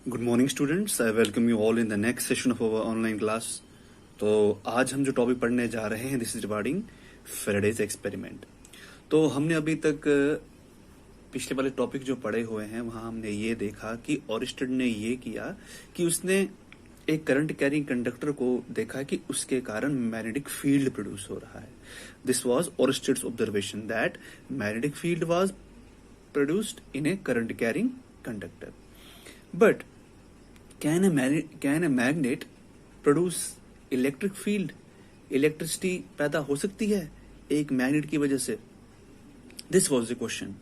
Good morning students, I welcome you all in the next session of our online class. तो आज हम जो topic पढ़ने जा रहे हैं, this is regarding Faraday's experiment. तो हमने अभी तक पिछले वाले टॉपिक जो पढ़े हुए हैं वहां हमने ये देखा कि ऑरिस्टेड ने ये किया कि उसने एक करंट कैरिंग कंडक्टर को देखा कि उसके कारण मैग्नेटिक फील्ड प्रोड्यूस हो रहा है। This was Oersted's observation that magnetic field was produced in a current carrying conductor. But can a magnet produce electric field? Electricity पैदा हो सकती है एक मैग्नेट की वजह से? This was the question.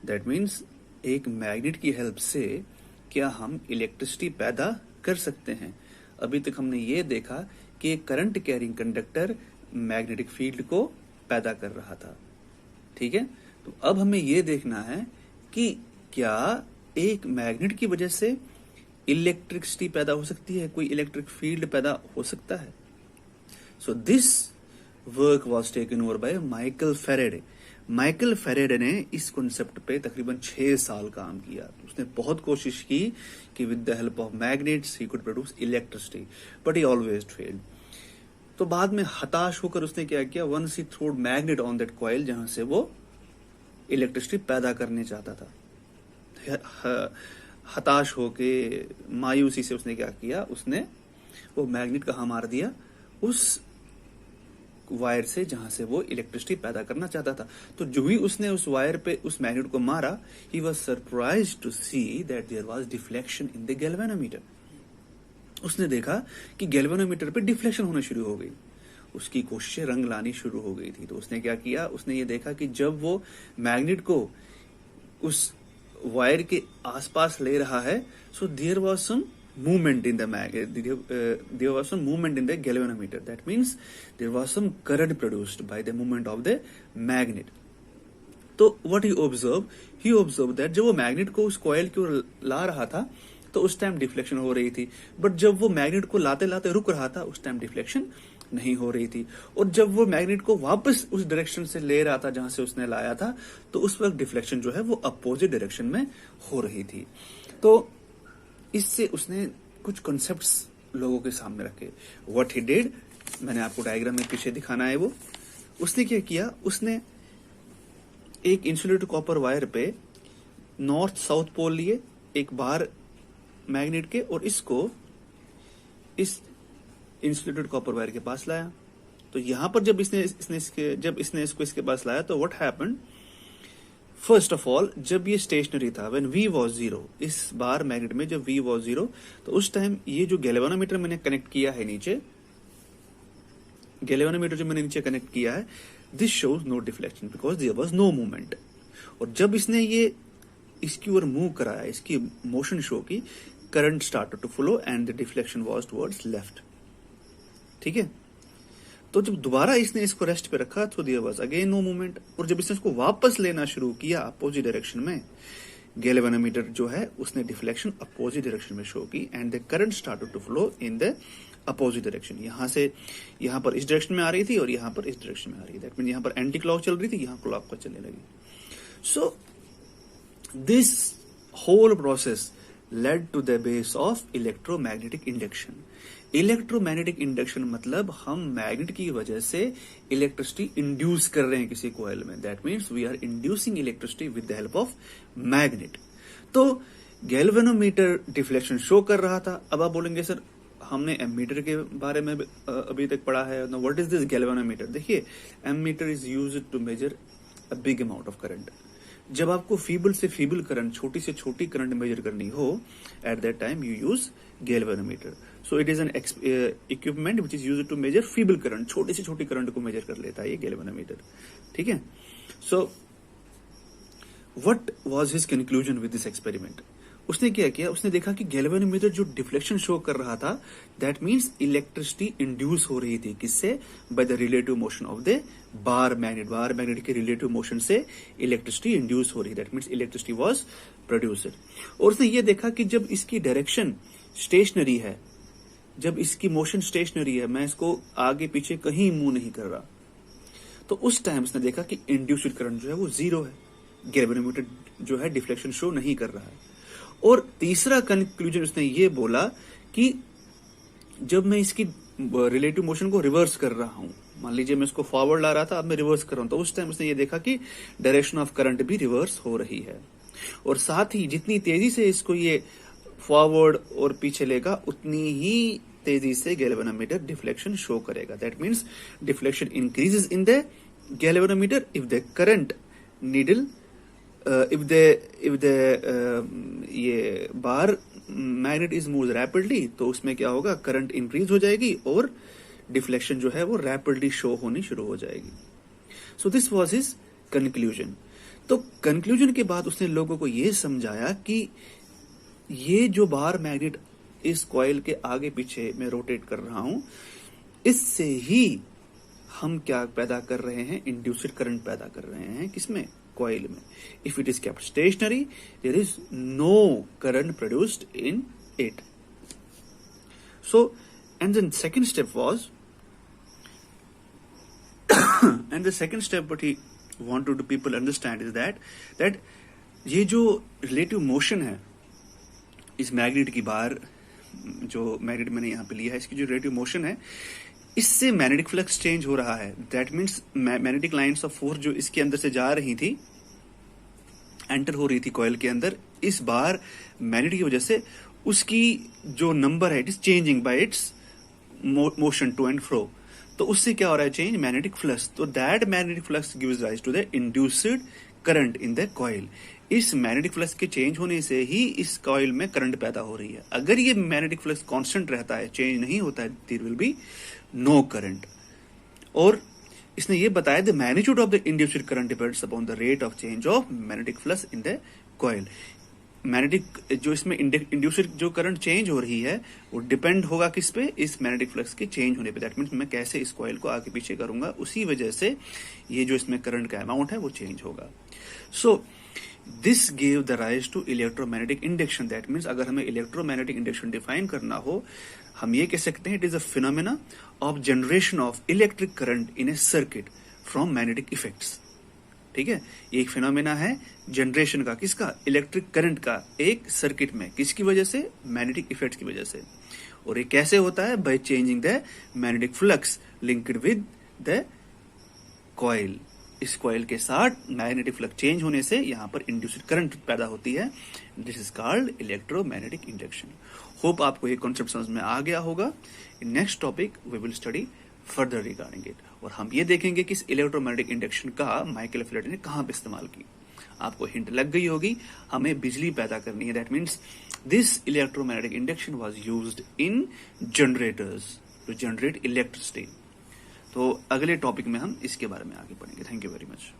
That means एक मैग्नेट की हेल्प से क्या हम इलेक्ट्रिसिटी पैदा कर सकते हैं? अभी तक हमने ये देखा कि एक current carrying conductor magnetic field को पैदा कर रहा था। ठीक है, तो अब हमें ये देखना है कि क्या एक मैग्नेट की वजह से इलेक्ट्रिसिटी पैदा हो सकती है, कोई इलेक्ट्रिक फील्ड पैदा हो सकता है। So this work was taken over by Michael Faraday. Michael Faraday ने इस कॉन्सेप्ट पे तकरीबन 6 साल काम किया। उसने बहुत कोशिश की कि with the help of magnets he could produce electricity, but he always failed. तो बाद में हताश होकर उसने क्या किया, once he throwed magnet on that coil जहां से वो इलेक्ट्रिसिटी पैदा करने चाहता था। हताश होके मायूसी से उसने क्या किया, उसने वो मैग्नेट कहाँ मार दिया, उस वायर से जहां से वो इलेक्ट्रिसिटी पैदा करना चाहता था। तो जो ही उसने उस वायर पे उस मैग्नेट को मारा, he was surprised to see that there was deflection in the galvanometer. उसने देखा कि गैल्वेनोमीटर पे डिफ्लेक्शन होना शुरू हो गई। उसकी कोशिशें रंग लानी शुरू हो गई थी। तो उसने क्या किया, उसने ये देखा कि जब वो मैग्नेट को उस वायर के आसपास ले रहा है, so there was some movement in the there was some movement in the galvanometer. That means there was some current produced by the movement of the magnet. तो what he observed that जब वो magnet को उस coil की ओर ला रहा था तो उस टाइम डिफ्लेक्शन हो रही थी, बट जब वो मैग्नेट को लाते लाते रुक रहा था उस टाइम डिफ्लेक्शन नहीं हो रही थी। और जब वो मैग्नेट को वापस उस डायरेक्शन से ले रहा था जहां से उसने लाया था, तो उस वक्त डिफ्लेक्शन जो है वो अपोजिट डायरेक्शन में हो रही थी। तो इससे उसने कुछ कॉन्सेप्ट्स लोगों के सामने रखे। व्हाट ही डिड, मैंने आपको डायग्राम में पीछे दिखाना है वो। उसने क्या किया, उसने एक इंसुलेटेड कॉपर वायर पे नॉर्थ साउथ पोल लिए एक बार मैग्नेट के, और इसको इस इंसुलेटेड कॉपर वायर के पास लाया। तो यहां पर जब इसने इसको इसके पास लाया तो what happened, first of all जब ये स्टेशनरी था, व्हेन V वाज 0, इस बार मैग्नेट में जब V वाज 0, तो उस टाइम ये जो गैल्वेनोमीटर मैंने कनेक्ट किया है नीचे, गैल्वेनोमीटर जो मैंने नीचे कनेक्ट किया है, this shows no deflection because there was no movement. और जब इसने ये इसकी ओर मूव कराया, इसकी मोशन शो की, current started to flow and the deflection was towards left. ठीक है, तो जब दोबारा इसने इसको रेस्ट पे रखा तो there was again no movement. और जब इसने इसको वापस लेना शुरू किया अपोजिट डायरेक्शन में, गैल्वेनोमीटर जो है उसने डिफ्लेक्शन अपोजिट डायरेक्शन में शो की and the current started to flow in the opposite direction. यहां से यहां पर इस डायरेक्शन में आ रही थी और यहां पर इस डायरेक्शन में आ रही थी। दैट मीन यहां पर एंटी क्लॉक चल रही थी, यहां क्लॉक पर चलने लगी। So this whole process led to the base of electromagnetic induction. Electromagnetic induction मतलब हम मैग्नेट की वजह से इलेक्ट्रिसिटी इंड्यूस कर रहे हैं किसी कॉइल में। That means we are inducing electricity with the help of magnet. तो गैल्वेनोमीटर डिफ्लेक्शन शो कर रहा था। अब आप बोलेंगे सर हमने एमीटर के बारे में अभी तक पढ़ा है, व्हाट इज दिस गैल्वेनोमीटर। देखिए, ammeter is used to measure a big amount of current. जब आपको फीबल से फीबल करंट, छोटी से छोटी करंट मेजर करनी हो, at that time you use galvanometer. So it is an equipment which is used to measure feeble current, छोटी से छोटी करंट को मेजर कर लेता है ये गैल्वेनोमीटर। ठीक है, so what was his conclusion with this experiment. उसने क्या किया, उसने देखा कि गैल्वेनोमीटर जो डिफ्लेक्शन शो कर रहा था, दैट मीन्स इलेक्ट्रिसिटी इंड्यूस हो रही थी, किससे, by the relative motion of the bar magnet. Bar magnet के रिलेटिव मोशन से इलेक्ट्रिसिटी इंड्यूस हो रही है, that means electricity was produced. और उसने ये देखा कि जब इसकी डायरेक्शन स्टेशनरी है, जब इसकी मोशन स्टेशनरी है, मैं इसको आगे पीछे कहीं मूव नहीं कर रहा, तो उस टाइम उसने देखा कि इंड्यूस्ड करंट जो है वो 0 है। गैल्वेनोमीटर जो है डिफ्लेक्शन शो नहीं कर रहा है। और तीसरा कंक्लूजन उसने ये बोला कि जब मैं इसकी रिलेटिव मोशन को रिवर्स कर रहा हूं, मान लीजिए मैं इसको फॉरवर्ड ला रहा था, अब मैं रिवर्स कर रहा हूं, तो उस टाइम उसने ये देखा कि डायरेक्शन ऑफ करंट भी रिवर्स हो रही है। और साथ ही जितनी तेजी से इसको ये फॉरवर्ड और पीछे लेगा, उतनी ही तेजी से गैल्वेनोमीटर डिफ्लेक्शन शो करेगा। That means deflection increases in the galvanometer if the current needle if the ये bar magnet is move rapidly, तो उसमें क्या होगा, करंट इंक्रीज हो जाएगी और डिफ्लेक्शन जो है वो रैपिडली शो होनी शुरू हो जाएगी। So this was his conclusion. तो कंक्लूजन के बाद उसने लोगों को ये समझाया कि ये जो बार मैग्नेट इस कॉइल के आगे पीछे में रोटेट कर रहा हूं, इससे ही हम क्या पैदा कर रहे हैं, इंड्यूस्ड करंट पैदा कर रहे हैं। किसमें? कॉइल में। If it is kept stationary, there is no current produced in it. So and then second step was and the second step what he wanted to people understand is that ये जो relative motion है इस magnet की बार, जो magnet मैंने यहां पे लिया है, इसकी जो रिलेटिव मोशन है, इससे मैग्नेटिक फ्लक्स चेंज हो रहा है। That means magnetic lines of force जो इसके अंदर से जा रही थी, एंटर हो रही थी कॉइल के अंदर, इस बार मैग्नेट की वजह से उसकी जो नंबर है, it is changing by its motion to and fro. तो उससे क्या हो रहा है, चेंज मैग्नेटिक फ्लक्स। तो that magnetic flux gives rise to the induced current in the coil. इस मैग्नेटिक फ्लक्स के चेंज होने से ही इस कॉइल में करंट पैदा हो रही है। अगर ये मैग्नेटिक फ्लक्स कांस्टेंट रहता है, चेंज नहीं होता है, there will be no current. और इसने ये बताया the magnitude of the induced current depends upon the rate of change of magnetic flux in the coil. Magnetic जो इसमें इंड्यूस्ड जो करंट चेंज हो रही है वो डिपेंड होगा किस पे, इस मैग्नेटिक फ्लक्स के चेंज होने पे। दैट मीन्स मैं कैसे इस कॉइल को आगे पीछे करूंगा, उसी वजह से ये जो इसमें करंट का अमाउंट है वो चेंज होगा। So this give the rise to electromagnetic induction. That means अगर हमें इलेक्ट्रोमैग्नेटिक इंडक्शन डिफाइन करना हो, हम ये कह सकते हैं it is a phenomena of generation of electric current in A circuit from magnetic effects. ठीक है, ये एक फिनोमेना है जनरेशन का, किसका, इलेक्ट्रिक करंट का, एक सर्किट में, किसकी वजह से, मैग्नेटिक इफेक्ट्स की वजह से। और ये कैसे होता है, by changing the magnetic flux linked with the coil. इस कॉइल के साथ मैग्नेटिक फ्लक्स चेंज होने से यहां पर इंड्यूस्ड करंट पैदा होती है। This is called electromagnetic induction. Hope आपको ये कॉन्सेप्ट समझ में आ गया होगा। In next topic we will study further regarding it, और हम ये देखेंगे कि इस इलेक्ट्रोमैग्नेटिक इंडक्शन का माइकल फेराडे ने कहां पे इस्तेमाल की। आपको हिंट लग गई होगी, हमें बिजली पैदा करनी है। That means this electromagnetic induction was used in generators to generate electricity. तो अगले टॉपिक में हम इसके बारे में आगे पढ़ेंगे। Thank you very much.